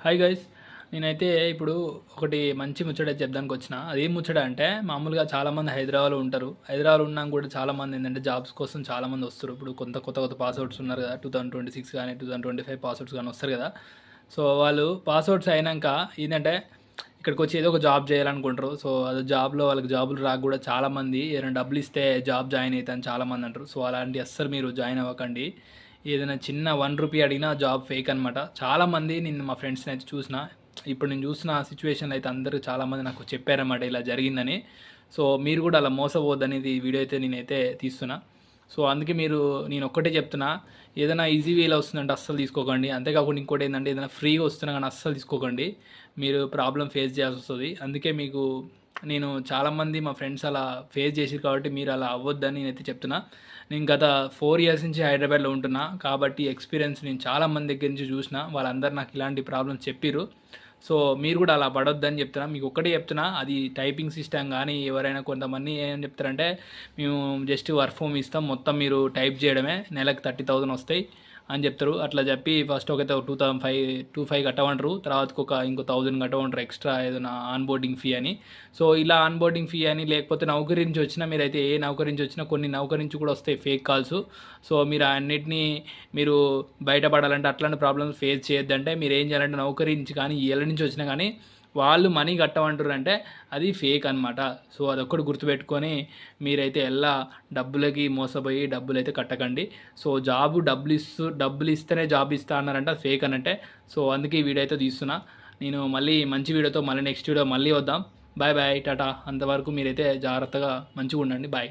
Hi guys. నేనైతే ఇప్పుడు ఒకటి మంచి ముచ్చట చెప్దానికి వచ్చిన. అదేం ముచ్చట అంటే మామూలుగా చాలామంది హైదరాబాద్లో ఉంటారు. హైదరాబాద్లో ఉన్నాక కూడా చాలామంది ఏంటంటే జాబ్స్ కోసం చాలామంది వస్తారు. ఇప్పుడు కొత్త పాస్అవుట్స్ ఉన్నారు కదా, 2026 కానీ 2025 పాస్అవుట్స్ కానీ వస్తారు కదా. సో వాళ్ళు పాస్అవుట్స్ అయినాక ఏంటంటే ఇక్కడికి వచ్చి ఏదో ఒక జాబ్ చేయాలనుకుంటారు. సో అది జాబ్లో వాళ్ళకి జాబులు రాక కూడా చాలామంది ఏదైనా డబ్బులు ఇస్తే జాబ్ జాయిన్ అవుతాను చాలామంది అంటారు. సో అలాంటి అస్సలు మీరు జాయిన్ అవ్వకండి. ఏదైనా చిన్న 1 రూపీ అడిగినా జాబ్ ఫేక్ అనమాట. చాలామంది నేను మా ఫ్రెండ్స్ని అయితే చూసిన. ఇప్పుడు నేను చూసిన సిచ్యువేషన్లో అయితే అందరూ చాలామంది నాకు చెప్పారన్నమాట ఇలా జరిగిందని. సో మీరు కూడా అలా మోసపోవద్దనేది ఈ వీడియో అయితే నేనైతే తీస్తున్నా. సో అందుకే నేను ఒక్కటే చెప్తున్నా, ఏదైనా ఈజీ వేలో వస్తుందంటే అస్సలు తీసుకోకండి. అంతేకాకుండా ఇంకోటి ఏంటంటే ఏదైనా ఫ్రీగా వస్తున్నా కానీ అస్సలు తీసుకోకండి. మీరు ప్రాబ్లం ఫేస్ చేయాల్సి వస్తుంది. అందుకే నేను చాలామంది మా ఫ్రెండ్స్ అలా ఫేస్ చేసారు కాబట్టి మీరు అలా అవ్వద్దని నేనైతే చెప్తున్నా. నేను గత 4 ఇయర్స్ నుంచి హైదరాబాద్లో ఉంటున్నా కాబట్టి ఎక్స్పీరియన్స్ నేను చాలామంది దగ్గర నుంచి చూసిన. వాళ్ళందరూ నాకు ఇలాంటి ప్రాబ్లమ్స్ చెప్పిర్రు. సో మీరు కూడా అలా పడొద్దని చెప్తున్నా. మీకు ఒక్కటే చెప్తున్నా, అది టైపింగ్ సిస్టమ్ కానీ ఎవరైనా కొంతమంది ఏం చెప్తారంటే మేము జస్ట్ వర్క్ ఫ్రమ్ ఇస్తాం, మొత్తం మీరు టైప్ చేయడమే, నెలకు 30,000 వస్తాయి అని చెప్తారు. అట్లా చెప్పి ఫస్ట్ ఒకైతే 2,500 కట్టమంటారు, తర్వాతకి ఇంకో 1,000 కట్టమంటారు ఎక్స్ట్రా ఏదైనా ఆన్ బోర్డింగ్ ఫీ అని. సో ఇలా ఆన్ బోర్డింగ్ ఫీ అని, లేకపోతే నౌకరీ నుంచి వచ్చినా, మీరైతే ఏ నౌకరీ నుంచి వచ్చినా కొన్ని నౌకరీ నుంచి కూడా వస్తాయి ఫేక్ కాల్స్. సో మీరు అన్నిటినీ మీరు బయటపడాలంటే అట్లాంటి ప్రాబ్లమ్స్ ఫేస్ చేయొద్దంటే మీరు ఏం చేయాలంటే నౌకరీ నుంచి కానీ ఏళ్ళ నుంచి వచ్చినా కానీ వాళ్ళు మనీ కట్టమంటారు అంటే అది ఫేక్ అనమాట. సో అదొక్కటి గుర్తుపెట్టుకొని మీరైతే ఎలా డబ్బులకి మోసపోయి డబ్బులు అయితే కట్టకండి. సో డబ్బులు ఇస్తేనే జాబ్ ఇస్తా అన్నారంటే అది ఫేక్ అనంటే. సో అందుకే ఈ వీడియో అయితే తీస్తున్నా. నేను మళ్ళీ మంచి వీడియోతో మళ్ళీ నెక్స్ట్ వీడియో మళ్ళీ వద్దాం. Bye bye, tata. అంతవరకు మీరైతే జాగ్రత్తగా మంచిగా ఉండండి. బాయ్.